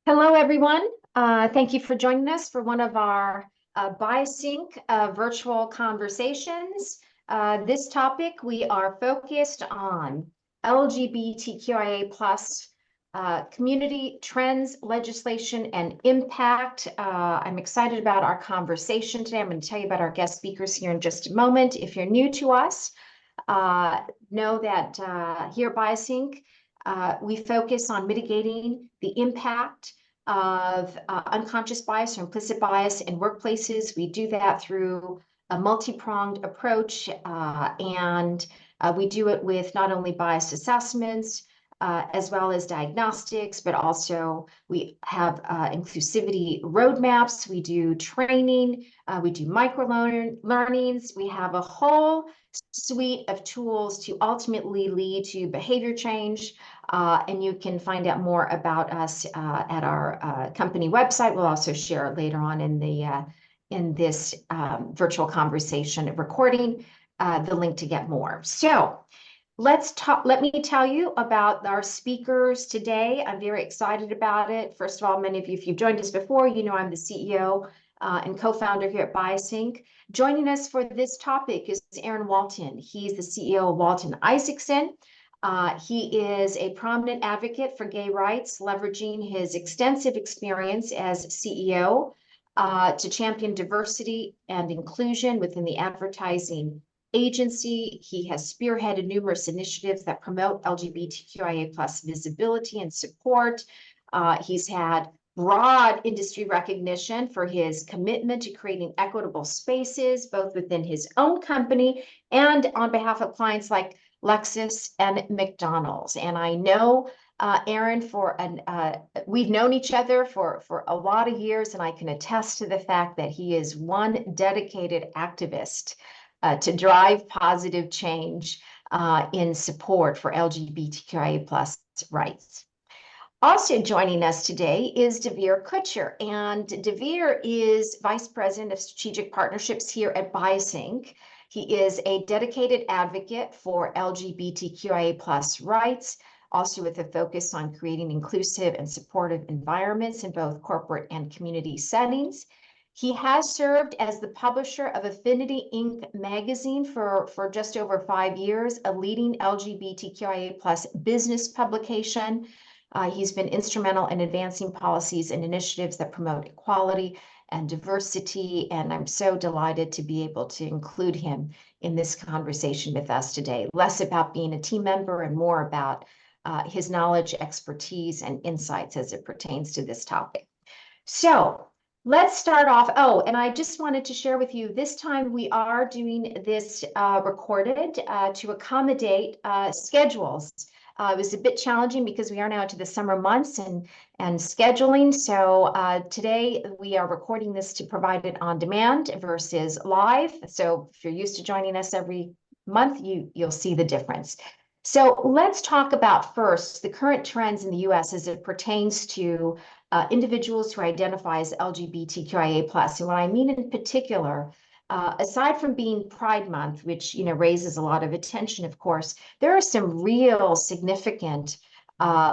Hello, everyone. Thank you for joining us for one of our BiasSync virtual conversations. This topic, we are focused on LGBTQIA plus community trends, legislation, and impact. I'm excited about our conversation today. I'm going to tell you about our guest speakers here in just a moment. If you're new to us, know that here at BiasSync, we focus on mitigating the impact of unconscious bias or implicit bias in workplaces. We do that through a multi-pronged approach, and we do it with not only bias assessments, as well as diagnostics, but also we have inclusivity roadmaps, we do training, we do micro-learnings, we have a whole suite of tools to ultimately lead to behavior change. And you can find out more about us at our company website. We'll also share it later on in this virtual conversation recording, the link to get more. So let me tell you about our speakers today. I'm very excited about it. First of all, many of you, if you've joined us before, you know I'm the CEO and co-founder here at BiasSync. Joining us for this topic is Aaron Walton. He's the CEO of Walton Isaacson. He is a prominent advocate for gay rights, leveraging his extensive experience as CEO to champion diversity and inclusion within the advertising agency. He has spearheaded numerous initiatives that promote LGBTQIA plus visibility and support. He's had broad industry recognition for his commitment to creating equitable spaces, both within his own company and on behalf of clients like Lexus and McDonald's. And I know Aaron we've known each other for a lot of years, and I can attest to the fact that he is one dedicated activist to drive positive change in support for LGBTQIA plus rights. Also joining us today is DeVere Kutcher, and DeVere is Vice President of Strategic Partnerships here at BiasSync. He is a dedicated advocate for LGBTQIA plus rights, also with a focus on creating inclusive and supportive environments in both corporate and community settings. He has served as the publisher of Affinity Inc. magazine for just over 5 years, a leading LGBTQIA plus business publication. He's been instrumental in advancing policies and initiatives that promote equality and diversity, and I'm so delighted to be able to include him in this conversation with us today. Less about being a team member and more about his knowledge, expertise, and insights as it pertains to this topic. So let's start off. Oh, and I just wanted to share with you, this time we are doing this recorded to accommodate schedules. It was a bit challenging because we are now to the summer months and scheduling. So today we are recording this to provide it on demand versus live. So if you're used to joining us every month, you'll see the difference. So let's talk about first the current trends in the US as it pertains to individuals who identify as LGBTQIA plus. And what I mean in particular, aside from being Pride Month, which raises a lot of attention, of course, there are some real significant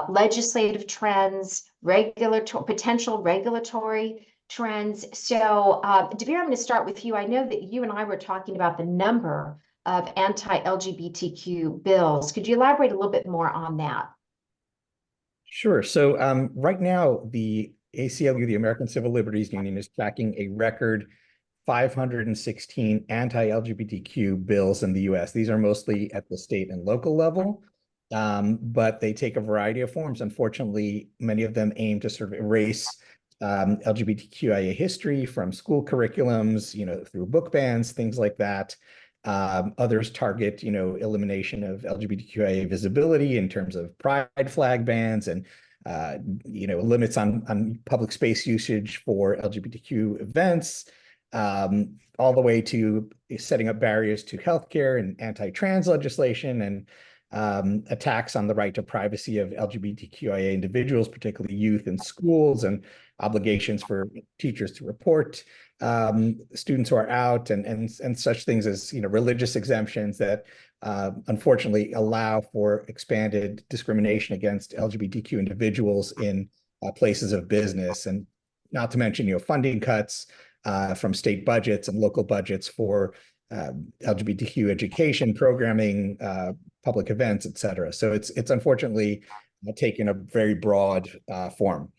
legislative trends, potential regulatory trends. So, DeVere, I'm going to start with you. I know that you and I were talking about the number of anti-LGBTQ bills. Could you elaborate a little bit more on that? Sure. So right now, the ACLU, the American Civil Liberties Union, is tracking a record 516 anti-LGBTQ bills in the US. These are mostly at the state and local level, but they take a variety of forms. Unfortunately, many of them aim to sort of erase LGBTQIA history from school curriculums, through book bans, things like that. Others target, elimination of LGBTQIA visibility in terms of pride flag bans and, limits on public space usage for LGBTQ events, all the way to setting up barriers to healthcare and anti-trans legislation and attacks on the right to privacy of LGBTQIA individuals, particularly youth in schools, and obligations for teachers to report students who are out and such things as religious exemptions that unfortunately allow for expanded discrimination against LGBTQ individuals in places of business, and not to mention, funding cuts from state budgets and local budgets for LGBTQ education, programming, public events, et cetera. So it's unfortunately taken a very broad form.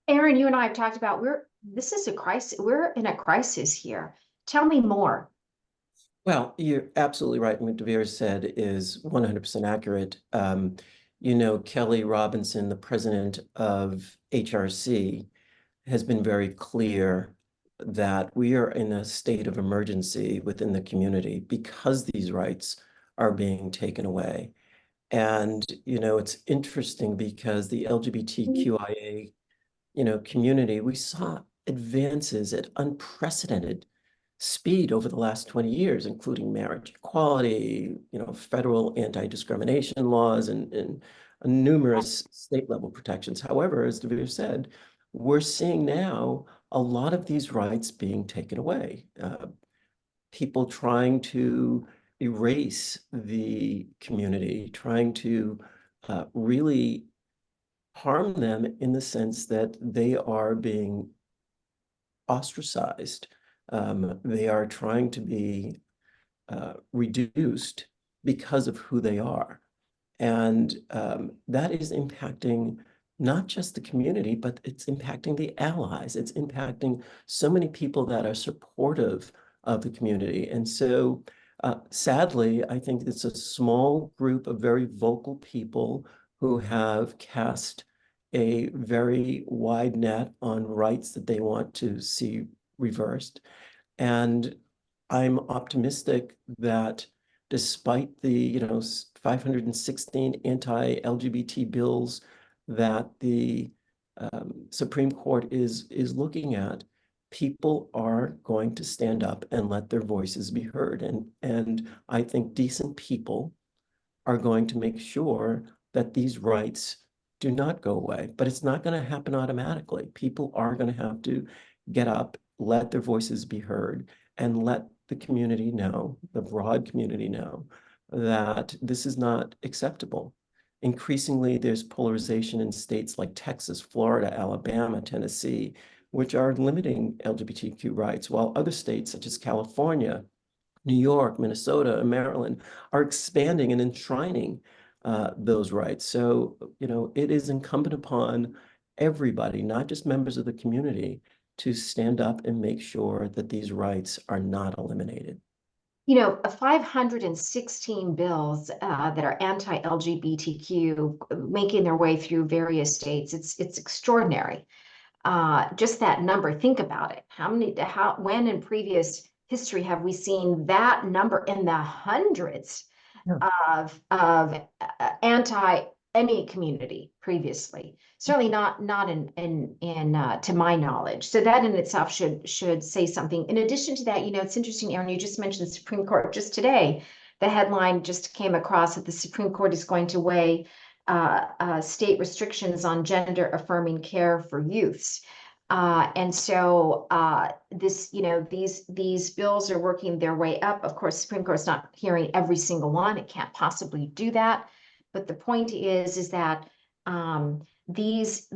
Aaron, you and I have talked about this is a crisis. We're in a crisis here. Tell me more. Well, you're absolutely right. What DeVere said is 100% accurate. Kelly Robinson, the president of HRC, has been very clear that we are in a state of emergency within the community because these rights are being taken away. And, it's interesting because the LGBTQIA, community, we saw advances at unprecedented speed over the last 20 years, including marriage equality, federal anti-discrimination laws, and numerous state-level protections. However, as DeVere said, we're seeing now a lot of these rights being taken away. People trying to erase the community, trying to really harm them in the sense that they are being ostracized. They are trying to be reduced because of who they are. And that is impacting not just the community, but it's impacting the allies. It's impacting so many people that are supportive of the community. And so sadly, I think it's a small group of very vocal people who have cast a very wide net on rights that they want to see reversed. And I'm optimistic that despite the 516 anti-LGBT bills that the Supreme Court is looking at, people are going to stand up and let their voices be heard. And I think decent people are going to make sure that these rights do not go away. But it's not going to happen automatically. People are going to have to get up, let their voices be heard, and let the community know, the broad community know, that this is not acceptable. Increasingly, there's polarization in states like Texas, Florida, Alabama, Tennessee, which are limiting LGBTQ rights, while other states such as California, New York, Minnesota, and Maryland are expanding and enshrining those rights. So, it is incumbent upon everybody, not just members of the community, to stand up and make sure that these rights are not eliminated. 516 bills that are anti-LGBTQ making their way through various states. It's extraordinary. Just that number, think about it. When in previous history have we seen that number in the hundreds of anti any community previously? Certainly not in to my knowledge. So that in itself should say something. In addition to that, it's interesting, Aaron, you just mentioned the Supreme Court just today. The headline just came across that the Supreme Court is going to weigh state restrictions on gender affirming care for youths. And so these bills are working their way up. Of course, Supreme Court's not hearing every single one. It can't possibly do that. But the point is that these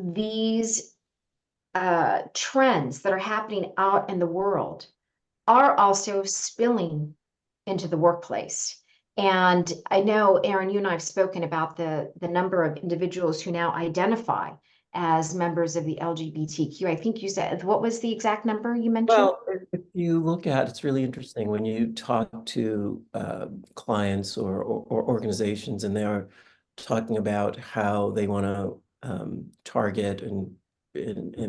trends that are happening out in the world are also spilling into the workplace. And I know, Aaron, you and I have spoken about the number of individuals who now identify as members of the LGBTQ. I think you said, what was the exact number you mentioned? Well, if you look at, it's really interesting when you talk to clients or organizations, and they're talking about how they want to target and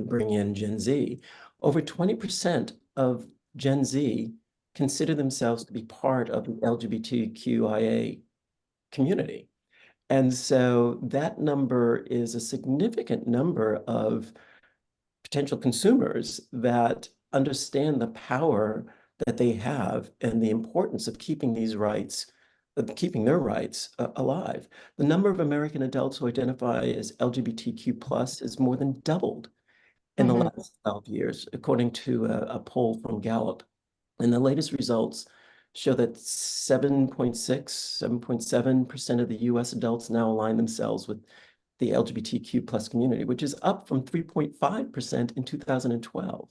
bring in Gen Z. Over 20% of Gen Z consider themselves to be part of the LGBTQIA community. And so that number is a significant number of potential consumers that understand the power that they have and the importance of keeping these rights, keeping their rights alive. The number of American adults who identify as LGBTQ plus is more than doubled in the last 12 years, according to a poll from Gallup. And the latest results show that 7.7% of the US adults now align themselves with the LGBTQ plus community, which is up from 3.5% in 2012,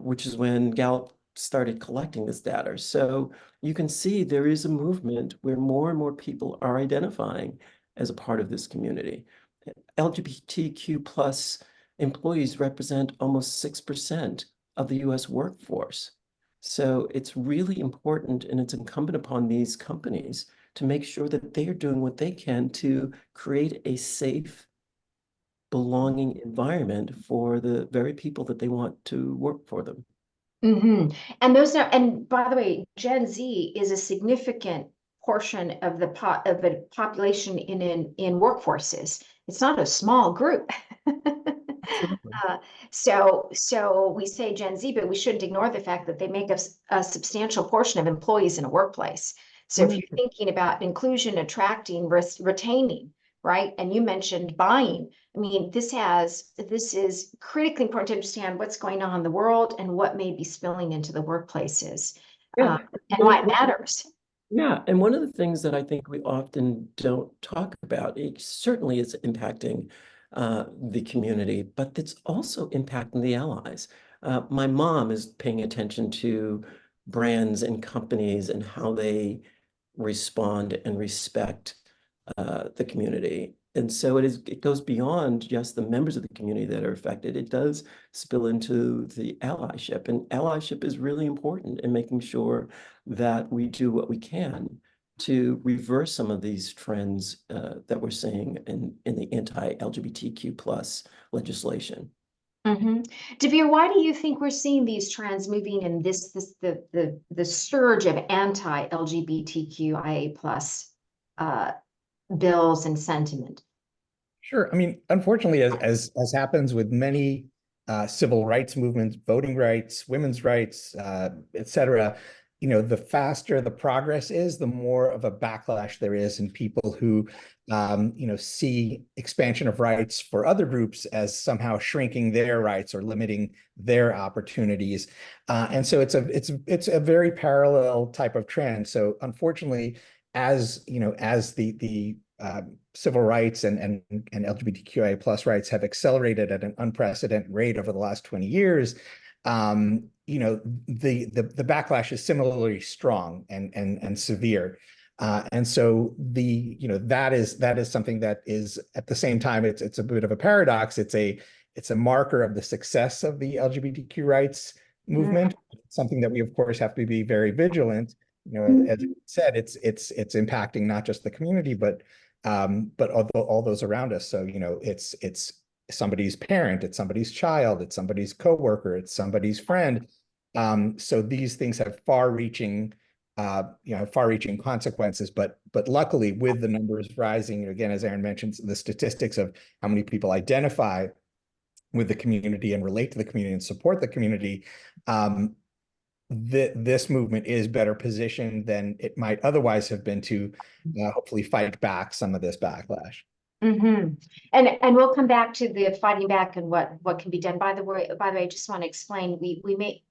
which is when Gallup started collecting this data. So you can see there is a movement where more and more people are identifying as a part of this community. LGBTQ plus employees represent almost 6% of the US workforce. So it's really important, and it's incumbent upon these companies to make sure that they are doing what they can to create a safe, belonging environment for the very people that they want to work for them. Mm-hmm. And by the way, Gen Z is a significant portion of the population in workforces. It's not a small group. So we say Gen Z, but we shouldn't ignore the fact that they make a substantial portion of employees in a workplace. So if you're thinking about inclusion, attracting, retaining, right? And you mentioned buying. I mean, this is critically important to understand what's going on in the world and what may be spilling into the workplaces, and why it matters. Yeah, and one of the things that I think we often don't talk about, it certainly is impacting the community, but it's also impacting the allies. My mom is paying attention to brands and companies and how they respond and respect the community. And so it goes beyond just the members of the community that are affected. It does spill into the allyship, and allyship is really important in making sure that we do what we can to reverse some of these trends that we're seeing in the anti-LGBTQ plus legislation. Mm-hmm. DeVere, why do you think we're seeing these trends moving in the surge of anti-LGBTQIA plus bills and sentiment? Sure. I mean, unfortunately, as happens with many civil rights movements, voting rights, women's rights, et cetera, the faster the progress is, the more of a backlash there is in people who, see expansion of rights for other groups as somehow shrinking their rights or limiting their opportunities. And so it's a very parallel type of trend. So unfortunately, as the civil rights and LGBTQIA plus rights have accelerated at an unprecedented rate over the last 20 years, the backlash is similarly strong and severe. And so that is something that is at the same time, it's a bit of a paradox. It's a marker of the success of the LGBTQ rights movement, something that we of course have to be very vigilant. As you said, it's impacting not just the community, but all those around us. So, it's somebody's parent, it's somebody's child, it's somebody's coworker, it's somebody's friend. So these things have far-reaching consequences. But luckily, with the numbers rising, again, as Aaron mentioned, the statistics of how many people identify with the community and relate to the community and support the community, this movement is better positioned than it might otherwise have been to hopefully fight back some of this backlash. Mm-hmm. And we'll come back to the fighting back and what can be done. By the way, I just want to explain, we may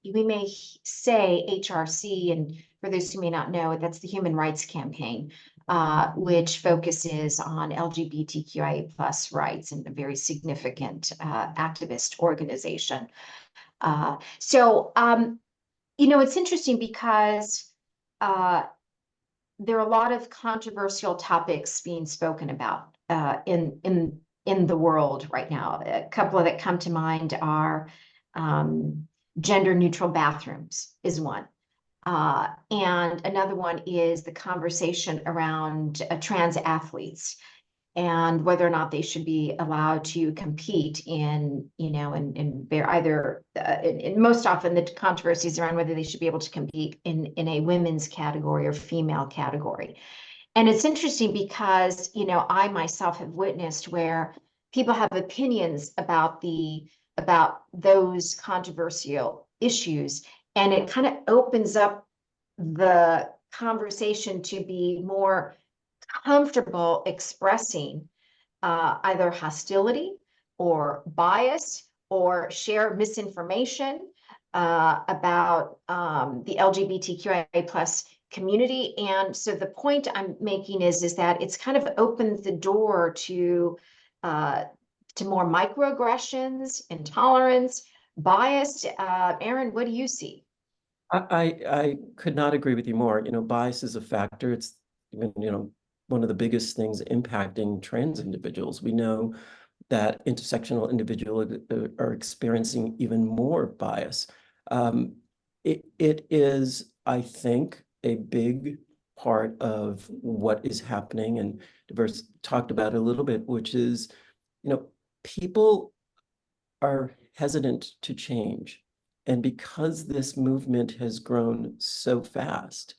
say HRC, and for those who may not know, that's the Human Rights Campaign, which focuses on LGBTQIA plus rights, and a very significant activist organization. It's interesting because there are a lot of controversial topics being spoken about in the world right now. A couple that come to mind are gender neutral bathrooms is one. And another one is the conversation around trans athletes and whether or not they should be allowed to compete in either, and most often the controversies around whether they should be able to compete in a women's category or female category. And it's interesting because, I myself have witnessed where people have opinions about those controversial issues, and it kind of opens up the conversation to be more comfortable expressing either hostility or bias or share misinformation about the LGBTQIA plus community. And so the point I'm making is that it's kind of opened the door to to more microaggressions, intolerance, bias. Aaron, what do you see? I could not agree with you more. Bias is a factor. It's even, one of the biggest things impacting trans individuals. We know that intersectional individuals are experiencing even more bias. It is, I think, a big part of what is happening, and DeVere talked about it a little bit, which is, people are hesitant to change. And because this movement has grown so fast,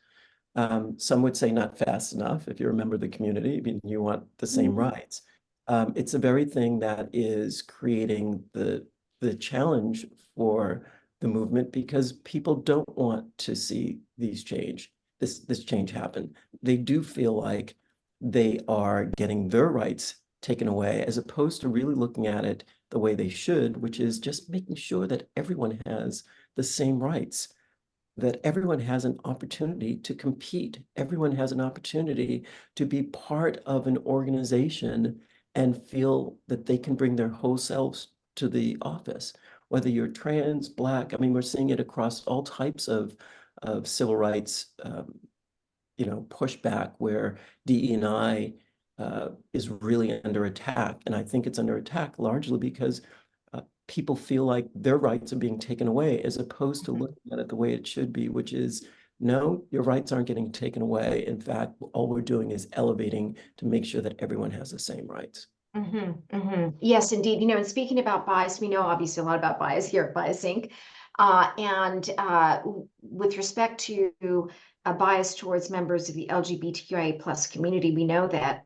some would say not fast enough, if you remember the community, I mean, you want the same rights. It's the very thing that is creating the challenge for the movement, because people don't want to see this change happen. They do feel like they are getting their rights taken away, as opposed to really looking at it the way they should, which is just making sure that everyone has the same rights, that everyone has an opportunity to compete. Everyone has an opportunity to be part of an organization and feel that they can bring their whole selves to the office, whether you're trans, Black. I mean, we're seeing it across all types of civil rights, pushback, where DE&I is really under attack. And I think it's under attack largely because people feel like their rights are being taken away, as opposed to looking at it the way it should be, which is, no, your rights aren't getting taken away. In fact, all we're doing is elevating to make sure that everyone has the same rights. Yes, indeed. And speaking about bias, we know obviously a lot about bias here at BiasSync. And with respect to a bias towards members of the LGBTQIA plus community, we know that,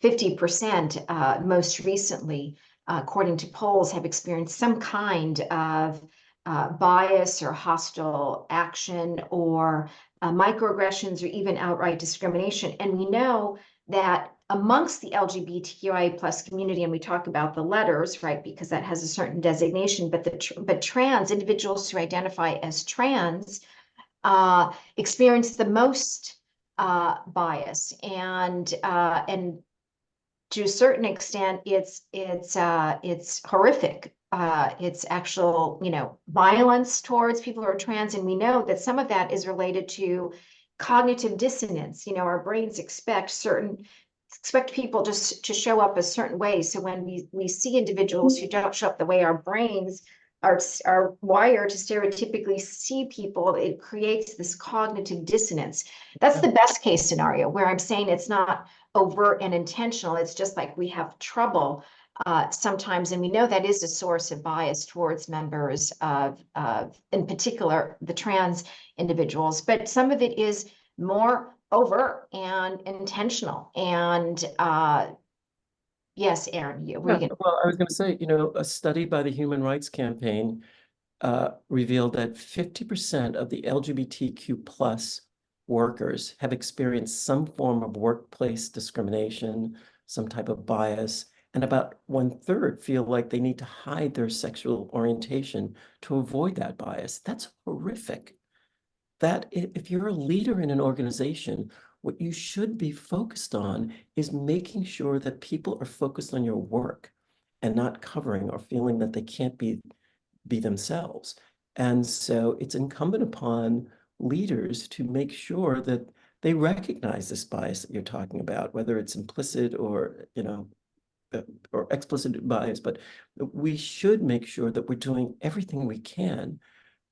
50% most recently, according to polls, have experienced some kind of bias or hostile action, or microaggressions, or even outright discrimination. And we know that amongst the LGBTQIA plus community, and we talk about the letters, right, because that has a certain designation, but trans individuals who identify as trans experience the most bias, and to a certain extent, it's horrific. It's actual, violence towards people who are trans, and we know that some of that is related to cognitive dissonance. Our brains expect people just to show up a certain way. So when we see individuals who don't show up the way our brains are wired to stereotypically see people, it creates this cognitive dissonance. That's the best case scenario, where I'm saying it's not overt and intentional. It's just like we have trouble sometimes, and we know that is a source of bias towards members of in particular, the trans individuals. But some of it is more overt and intentional. And yes, Aaron, Well, I was going to say, a study by the Human Rights Campaign revealed that 50% of the LGBTQ plus workers have experienced some form of workplace discrimination, some type of bias, and about 1/3 feel like they need to hide their sexual orientation to avoid that bias. That's horrific. That if you're a leader in an organization, what you should be focused on is making sure that people are focused on your work and not covering or feeling that they can't be themselves. And so it's incumbent upon leaders to make sure that they recognize this bias that you're talking about, whether it's implicit or, or explicit bias. But we should make sure that we're doing everything we can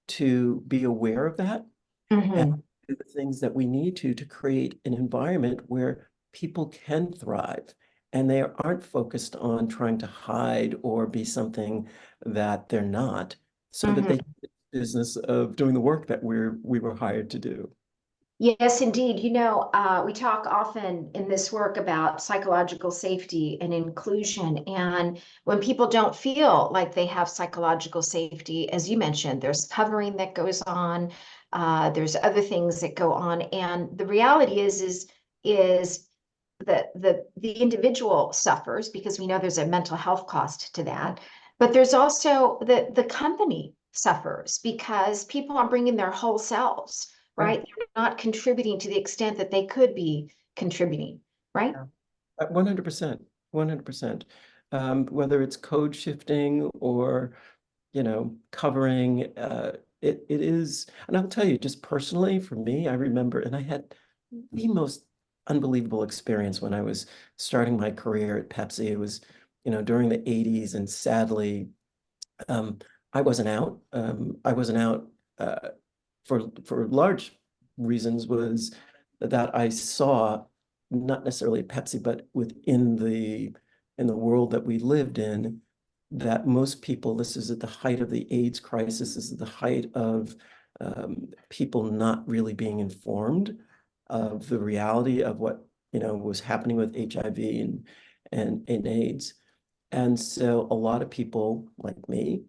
to be aware of that and do the things that we need to create an environment where people can thrive, and they aren't focused on trying to hide or be something that they're not, so that they can do the business of doing the work that we were hired to do. Yes, indeed. We talk often in this work about psychological safety and inclusion. And when people don't feel like they have psychological safety, as you mentioned, there's covering that goes on. There's other things that go on. And the reality is that the individual suffers, because we know there's a mental health cost to that. But there's also the company suffers, because people aren't bringing their whole selves. Right? They're not contributing to the extent that they could be contributing, right? 100%, 100%. Whether it's code shifting or, covering, it is, and I'll tell you, just personally, for me, I remember, and I had the most unbelievable experience when I was starting my career at Pepsi. It was, during the 80s, and sadly, I wasn't out. I wasn't out for large reasons, was that I saw, not necessarily at Pepsi, but within in the world that we lived in, that most people, this is at the height of the AIDS crisis, this is the height of people not really being informed of the reality of what was happening with HIV and AIDS. And so a lot of people like me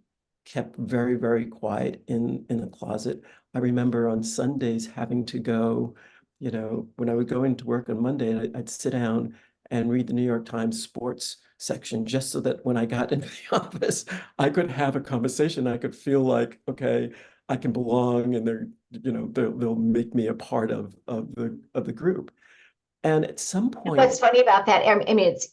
kept very, very quiet in the closet. I remember on Sundays having to go, when I would go into work on Monday, I'd sit down and read the New York Times sports section, just so that when I got into the office, I could have a conversation. I could feel like, okay, I can belong, and they'll make me a part of the group. And at some point, What's funny about that, I mean, it's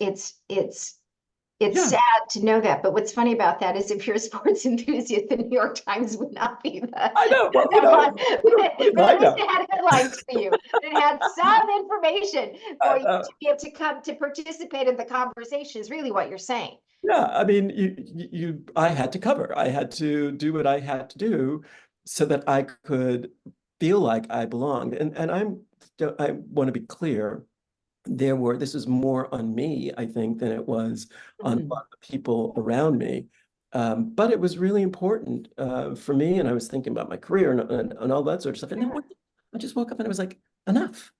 Yeah. sad to know that, but what's funny about that is if you're a sports enthusiast, the New York Times would not be I know, well, headline. But at I least know. it had headlines for you. It had some information for I you know. to be able to come to participate in the conversation, is really what you're saying. Yeah, I mean, I had to cover. I had to do what I had to do so that I could feel like I belonged. And I want to be clear, this is more on me, I think, than it was on a lot of people around me. But it was really important for me, and I was thinking about my career and all that sort of stuff. And then I just woke up and I was like, enough.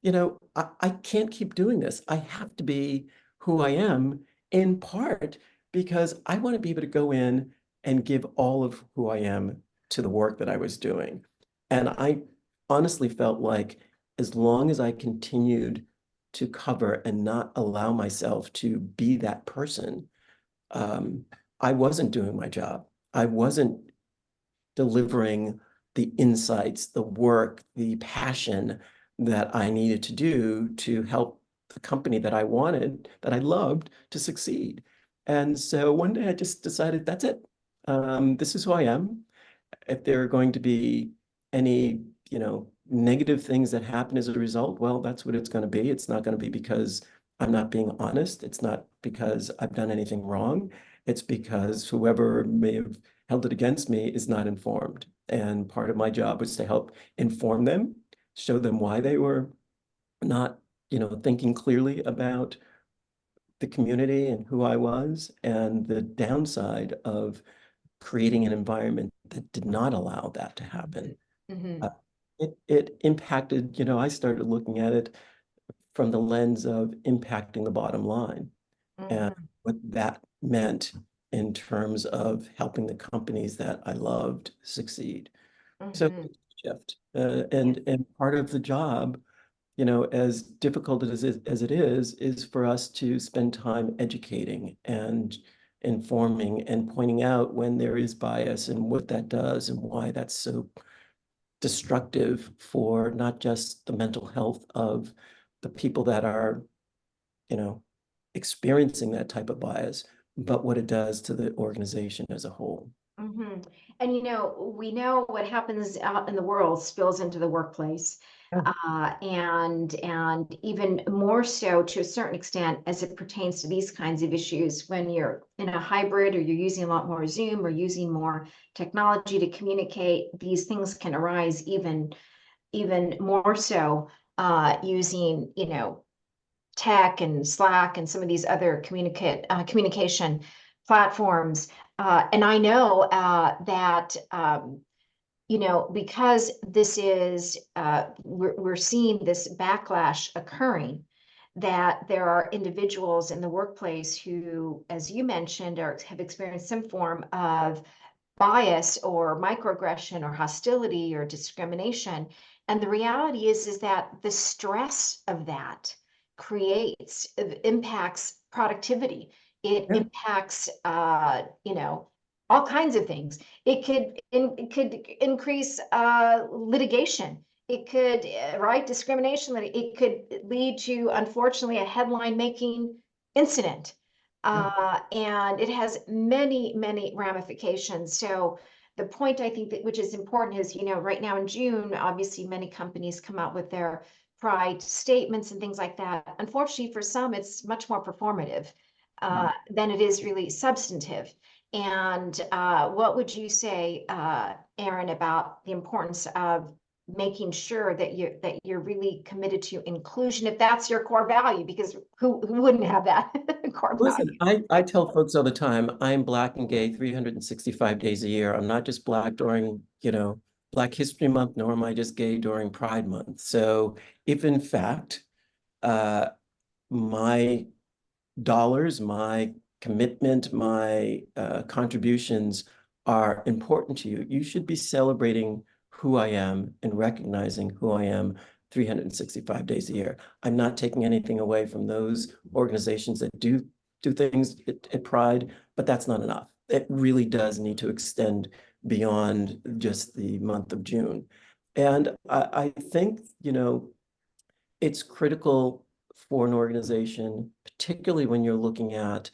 I can't keep doing this. I have to be who I am, in part because I want to be able to go in and give all of who I am to the work that I was doing. And I honestly felt like as long as I continued to cover and not allow myself to be that person, I wasn't doing my job. I wasn't delivering the insights, the work, the passion that I needed to do to help the company that I wanted, that I loved, to succeed. And so one day I just decided, that's it. This is who I am. If there are going to be any, negative things that happen as a result, well, that's what it's going to be. It's not going to be because I'm not being honest. It's not because I've done anything wrong. It's because whoever may have held it against me is not informed. And part of my job was to help inform them, show them why they were not, thinking clearly about the community and who I was, and the downside of creating an environment that did not allow that to happen. It impacted, I started looking at it from the lens of impacting the bottom line and what that meant in terms of helping the companies that I loved succeed. So shift, and part of the job, as difficult as it is for us to spend time educating and informing and pointing out when there is bias and what that does and why that's so destructive for not just the mental health of the people that are, experiencing that type of bias, but what it does to the organization as a whole. And we know what happens out in the world spills into the workplace. And even more so to a certain extent as it pertains to these kinds of issues when you're in a hybrid or you're using a lot more Zoom or using more technology to communicate. These things can arise even more so using tech and Slack and some of these other communication platforms. And I know that because this is, we're seeing this backlash occurring, that there are individuals in the workplace who, as you mentioned, have experienced some form of bias or microaggression or hostility or discrimination. And the reality is that the stress of that impacts productivity. It impacts, all kinds of things. It could increase litigation. it could, right, discrimination, it could lead to, unfortunately, a headline-making incident. And it has many, many ramifications. So the point I think that which is important is, right now in June, obviously many companies come out with their pride statements and things like that. Unfortunately, for some, it's much more performative than it is really substantive. And what would you say, Aaron, about the importance of making sure that you're really committed to inclusion, if that's your core value, because who wouldn't have that core Listen, value? I tell folks all the time, I'm Black and gay 365 days a year. I'm not just Black during, Black History Month, nor am I just gay during Pride Month. So if in fact, my dollars, my commitment, my contributions are important to you, you should be celebrating who I am and recognizing who I am 365 days a year. I'm not taking anything away from those organizations that do things at Pride, but that's not enough. It really does need to extend beyond just the month of June. And I think, it's critical for an organization, particularly when you're looking at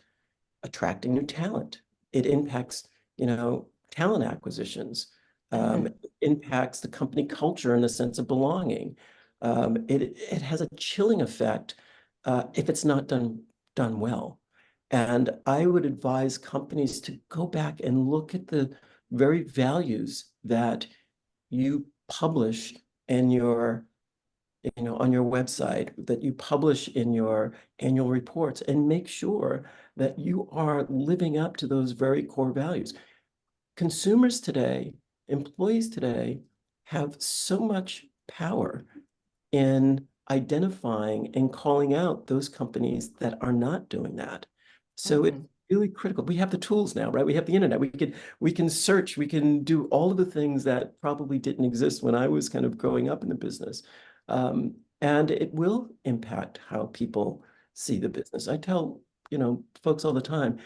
attracting new talent. It impacts, talent acquisitions. It impacts the company culture and the sense of belonging. It has a chilling effect if it's not done well. And I would advise companies to go back and look at the very values that you publish in your, on your website, that you publish in your annual reports, and make sure that you are living up to those very core values. Consumers today, employees today, have so much power in identifying and calling out those companies that are not doing that. So it's really critical. We have the tools now, right? We have the internet. We can search. We can do all of the things that probably didn't exist when I was kind of growing up in the business. And it will impact how people see the business. I tell, folks all the time,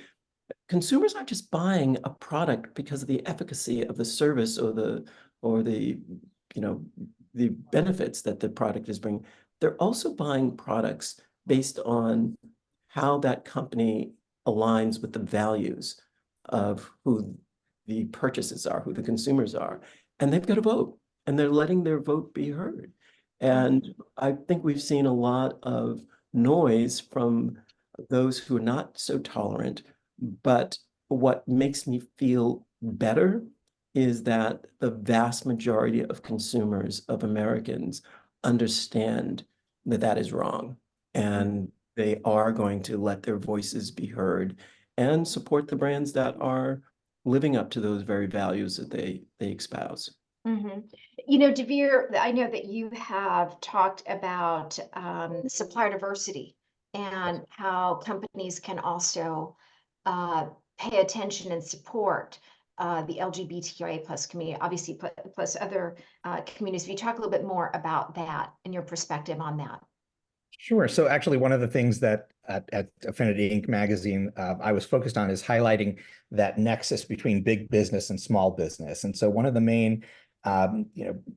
consumers aren't just buying a product because of the efficacy of the service or the the benefits that the product is bringing. They're also buying products based on how that company aligns with the values of who the purchases are, who the consumers are. And they've got to vote, and they're letting their vote be heard. And I think we've seen a lot of noise from those who are not so tolerant. But what makes me feel better is that the vast majority of consumers, of Americans, understand that that is wrong. And they are going to let their voices be heard and support the brands that are living up to those very values that they espouse. DeVere, I know that you have talked about supplier diversity and how companies can also pay attention and support the LGBTQIA plus community, obviously plus other communities. If you talk a little bit more about that and your perspective on that. Sure. So actually, one of the things that at Affinity Inc. magazine I was focused on is highlighting that nexus between big business and small business. And so one of the main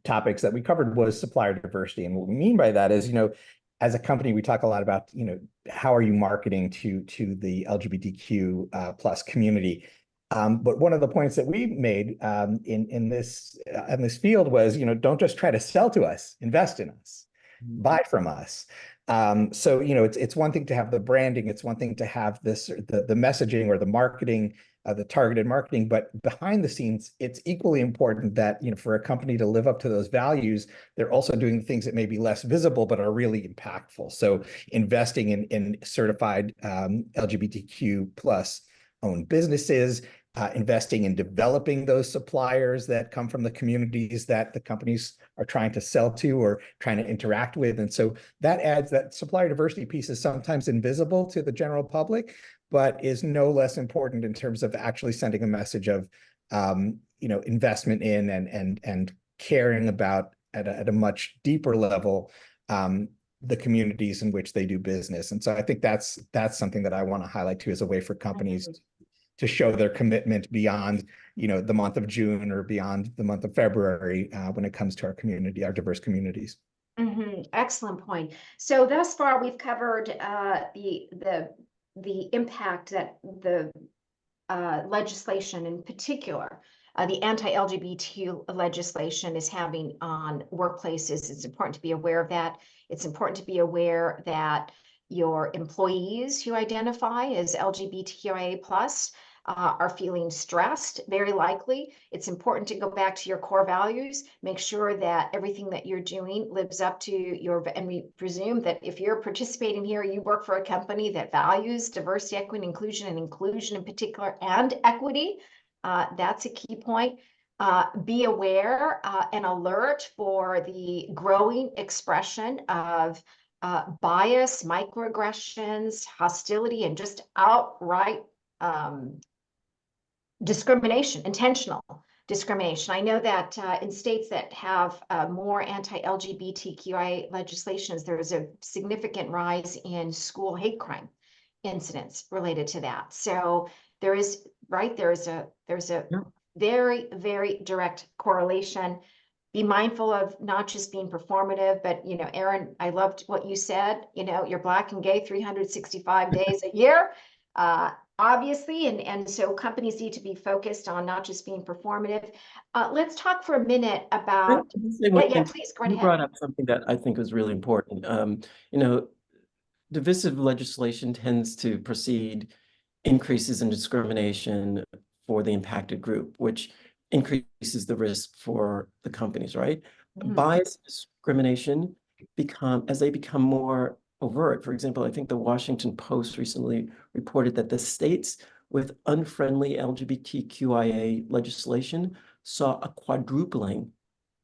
topics that we covered was supplier diversity. And what we mean by that is, as a company, we talk a lot about, how are you marketing to the LGBTQ plus community? But one of the points that we made in this field was, don't just try to sell to us, invest in us, buy from us. So, it's one thing to have the branding, it's one thing to have the messaging or the marketing, the targeted marketing, but behind the scenes, it's equally important that, for a company to live up to those values, they're also doing things that may be less visible, but are really impactful. So investing in certified LGBTQ plus owned businesses, investing in developing those suppliers that come from the communities that the companies are trying to sell to or trying to interact with. And so that adds, that supplier diversity piece is sometimes invisible to the general public, but is no less important in terms of actually sending a message of, investment in and caring about at a much deeper level, the communities in which they do business. And so I think that's something that I want to highlight too, as a way for companies to show their commitment beyond, the month of June or beyond the month of February when it comes to our community, our diverse communities. Excellent point. So thus far, we've covered the impact that the legislation, in particular, the anti-LGBTQ legislation, is having on workplaces. It's important to be aware of that. It's important to be aware that your employees who identify as LGBTQIA+ are feeling stressed, very likely. It's important to go back to your core values, make sure that everything that you're doing lives up to your, and we presume that if you're participating here, you work for a company that values diversity, equity, inclusion, and inclusion in particular, and equity. That's a key point. Be aware and alert for the growing expression of bias, microaggressions, hostility, and just outright discrimination, intentional discrimination. I know that in states that have more anti-LGBTQIA legislations, there is a significant rise in school hate crime incidents related to that. So there is, right, there's a very, very direct correlation. Be mindful of not just being performative, but, Aaron, I loved what you said, you're Black and gay 365 days a year. Obviously, and so companies need to be focused on not just being performative. Let's talk for a minute about, please go right ahead. You brought up something that I think was really important. Divisive legislation tends to precede increases in discrimination for the impacted group, which increases the risk for the companies, right? Bias discrimination as they become more overt. For example, I think the Washington Post recently reported that the states with unfriendly LGBTQIA legislation saw a quadrupling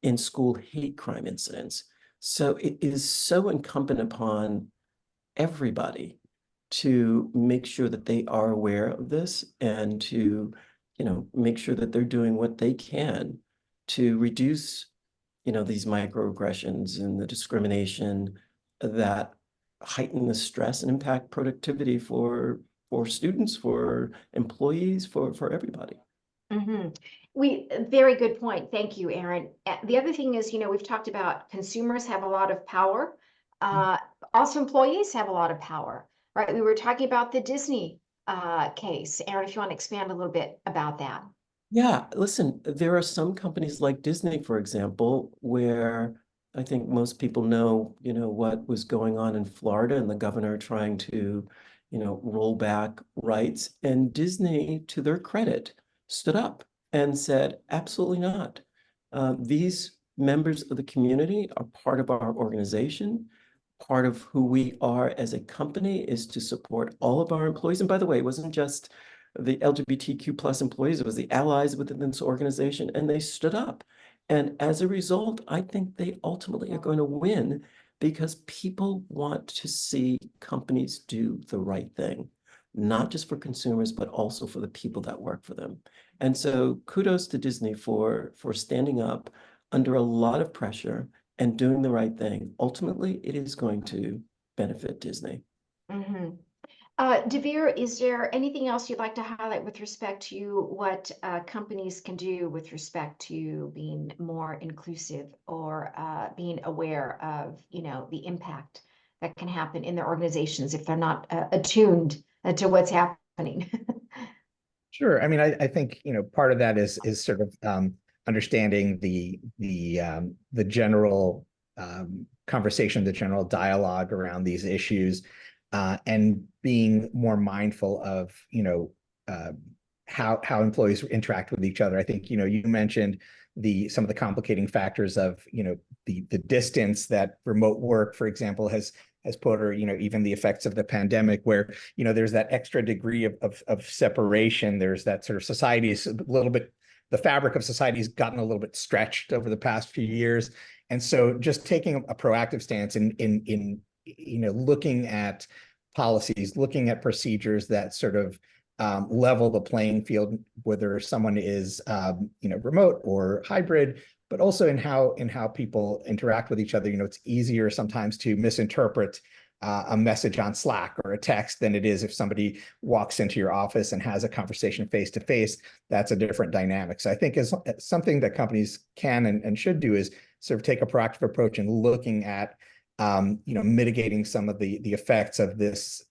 in school hate crime incidents. So it is so incumbent upon everybody to make sure that they are aware of this and to, make sure that they're doing what they can to reduce, these microaggressions and the discrimination that heighten the stress and impact productivity for students, for employees, for everybody. Very good point. Thank you, Aaron. The other thing is, we've talked about consumers have a lot of power. Also, employees have a lot of power, right? We were talking about the Disney case. Aaron, if you want to expand a little bit about that. Yeah, listen, there are some companies like Disney, for example, where I think most people know, what was going on in Florida and the governor trying to, roll back rights. And Disney, to their credit, stood up and said, absolutely not. These members of the community are part of our organization. Part of who we are as a company is to support all of our employees. And by the way, it wasn't just the LGBTQ+ employees, it was the allies within this organization, and they stood up. And as a result, I think they ultimately are going to win because people want to see companies do the right thing, not just for consumers, but also for the people that work for them. And so kudos to Disney for standing up under a lot of pressure and doing the right thing. Ultimately, it is going to benefit Disney. DeVere, is there anything else you'd like to highlight with respect to what companies can do with respect to being more inclusive or being aware of, the impact that can happen in their organizations if they're not attuned to what's happening? Sure. I mean, I think, part of that is sort of understanding the general conversation, the general dialogue around these issues, and being more mindful of, how employees interact with each other. I think, you mentioned some of the complicating factors of, the distance that remote work, for example, has put, or, even the effects of the pandemic where, there's that extra degree of separation. There's that sort of society is a little bit, the fabric of society has gotten a little bit stretched over the past few years. And so just taking a proactive stance in looking at policies, looking at procedures that sort of level the playing field, whether someone is remote or hybrid, but also in how people interact with each other. It's easier sometimes to misinterpret a message on Slack or a text than it is if somebody walks into your office and has a conversation face to face. That's a different dynamic. So I think is something that companies can and should do is sort of take a proactive approach in looking at mitigating some of the effects of this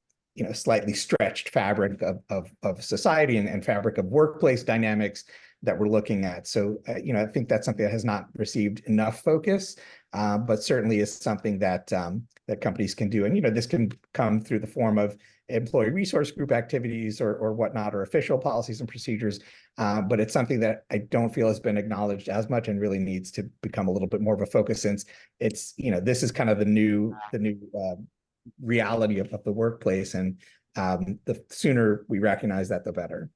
slightly stretched fabric of society and fabric of workplace dynamics that we're looking at. So, I think that's something that has not received enough focus, but certainly is something that that companies can do. And, this can come through the form of employee resource group activities or whatnot, or official policies and procedures. But it's something that I don't feel has been acknowledged as much and really needs to become a little bit more of a focus, since it's, this is kind of the new reality of the workplace. And the sooner we recognize that, the better.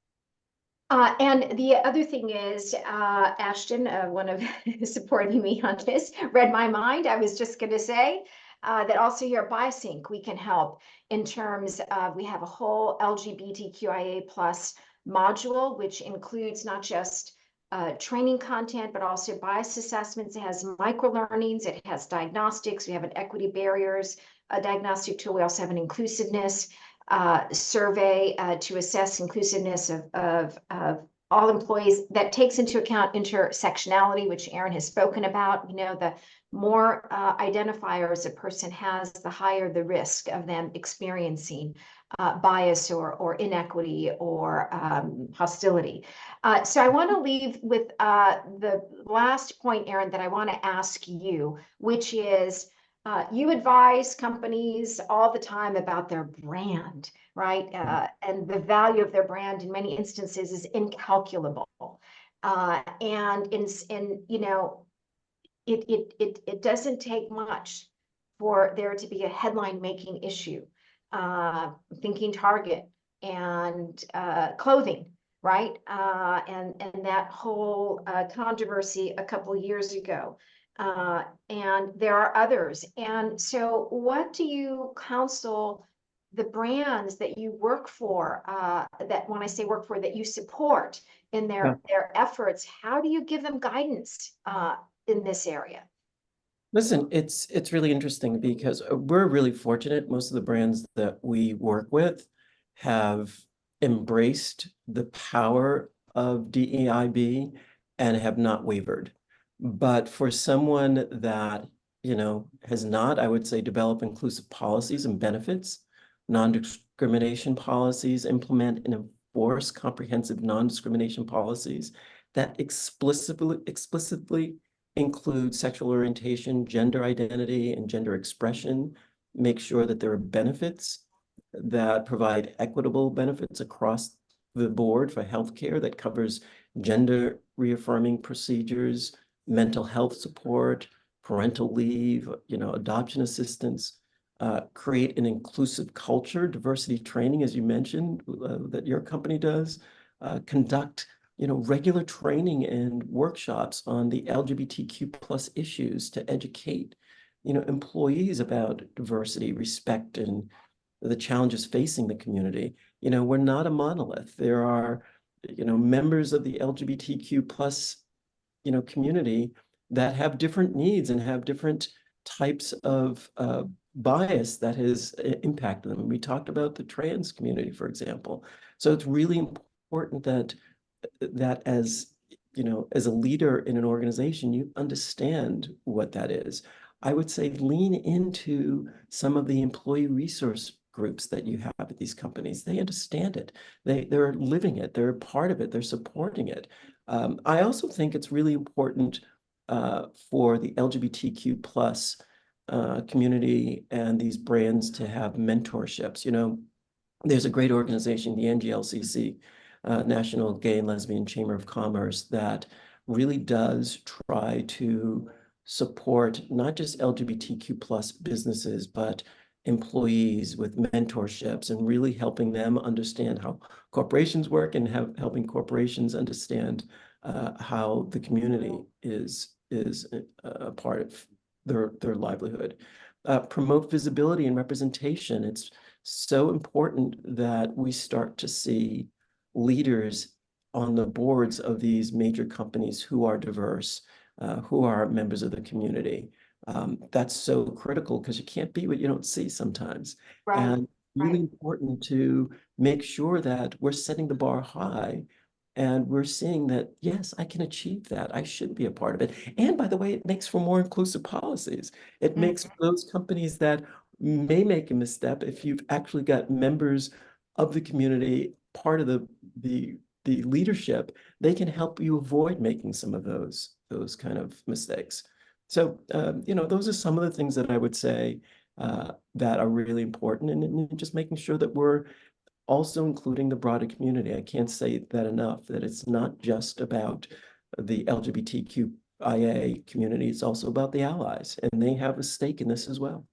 And the other thing is, Ashton, one of supporting me on this, read my mind. I was just going to say that also here at BiasSync, we can help in terms of, we have a whole LGBTQIA plus module, which includes not just training content, but also bias assessments. It has micro-learnings, it has diagnostics, we have an equity barriers diagnostic tool. We also have an inclusiveness survey to assess inclusiveness of all employees that takes into account intersectionality, which Aaron has spoken about. The more identifiers a person has, the higher the risk of them experiencing bias or inequity or hostility. So I want to leave with the last point, Aaron, that I want to ask you, which is, you advise companies all the time about their brand, right? And the value of their brand in many instances is incalculable. It doesn't take much for there to be a headline-making issue. Thinking Target and clothing, right? And that whole controversy a couple of years ago. And there are others. And so what do you counsel the brands that you work for, that when I say work for, that you support in their efforts? How do you give them guidance in this area? Listen, it's really interesting because we're really fortunate. Most of the brands that we work with have embraced the power of DEIB and have not wavered. But for someone that, has not, I would say, develop inclusive policies and benefits, non-discrimination policies, implement and enforce comprehensive non-discrimination policies that explicitly include sexual orientation, gender identity, and gender expression, make sure that there are benefits that provide equitable benefits across the board for healthcare that covers gender reaffirming procedures, mental health support, parental leave, adoption assistance, create an inclusive culture, diversity training, as you mentioned, that your company does, conduct, regular training and workshops on the LGBTQ plus issues to educate, employees about diversity, respect, and the challenges facing the community. We're not a monolith. There are, members of the LGBTQ plus community that have different needs and have different types of bias that has impacted them. And we talked about the trans community, for example. So it's really important that as as a leader in an organization, you understand what that is. I would say lean into some of the employee resource groups that you have at these companies. They understand it. They're living it. They're a part of it. They're supporting it. I also think it's really important for the LGBTQ plus community and these brands to have mentorships. There's a great organization, the NGLCC, National Gay and Lesbian Chamber of Commerce, that really does try to support not just LGBTQ plus businesses, but employees with mentorships and really helping them understand how corporations work and helping corporations understand how the community is a part of their livelihood. Promote visibility and representation. It's so important that we start to see leaders on the boards of these major companies who are diverse, who are members of the community. That's so critical because you can't be what you don't see sometimes. Right, And really right. important to make sure that we're setting the bar high and we're seeing that, yes, I can achieve that. I should be a part of it. And by the way, it makes for more inclusive policies. It Mm. makes those companies that may make a misstep, if you've actually got members of the community, part of the leadership, they can help you avoid making some of those kind of mistakes. So, those are some of the things that I would say that are really important, and just making sure that we're also including the broader community. I can't say that enough, that it's not just about the LGBTQIA community, it's also about the allies, and they have a stake in this as well.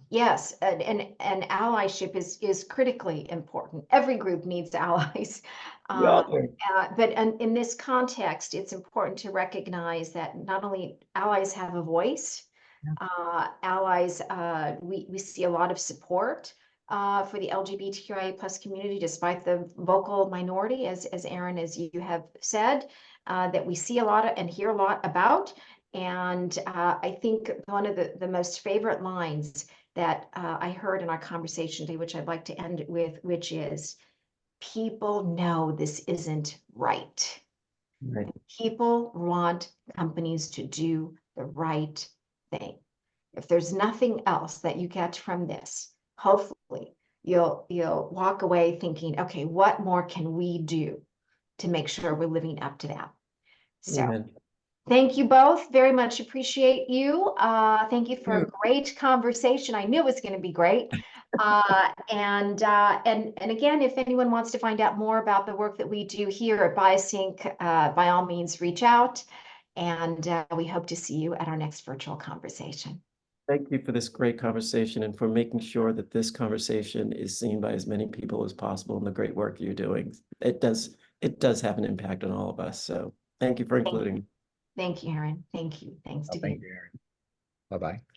Yes, and allyship is critically important. Every group needs allies. But in this context, it's important to recognize that not only allies have a voice, allies, we see a lot of support for the LGBTQIA plus community, despite the vocal minority, as Aaron, as you have said, that we see a lot of and hear a lot about. And I think one of the most favorite lines that I heard in our conversation today, which I'd like to end with, which is, people know this isn't right. Right. People want companies to do the right thing. If there's nothing else that you get from this, hopefully you'll walk away thinking, okay, what more can we do to make sure we're living up to that? So Amen. thank you both. Very much appreciate you. Thank you for a great conversation. I knew it was going to be great. And again, if anyone wants to find out more about the work that we do here at BiasSync, by all means, reach out. And we hope to see you at our next virtual conversation. Thank you for this great conversation and for making sure that this conversation is seen by as many people as possible and the great work you're doing. It does have an impact on all of us. So thank you for including me. Thank you, Aaron. Thank you. Thanks to you. Thank you, Aaron. Bye-bye.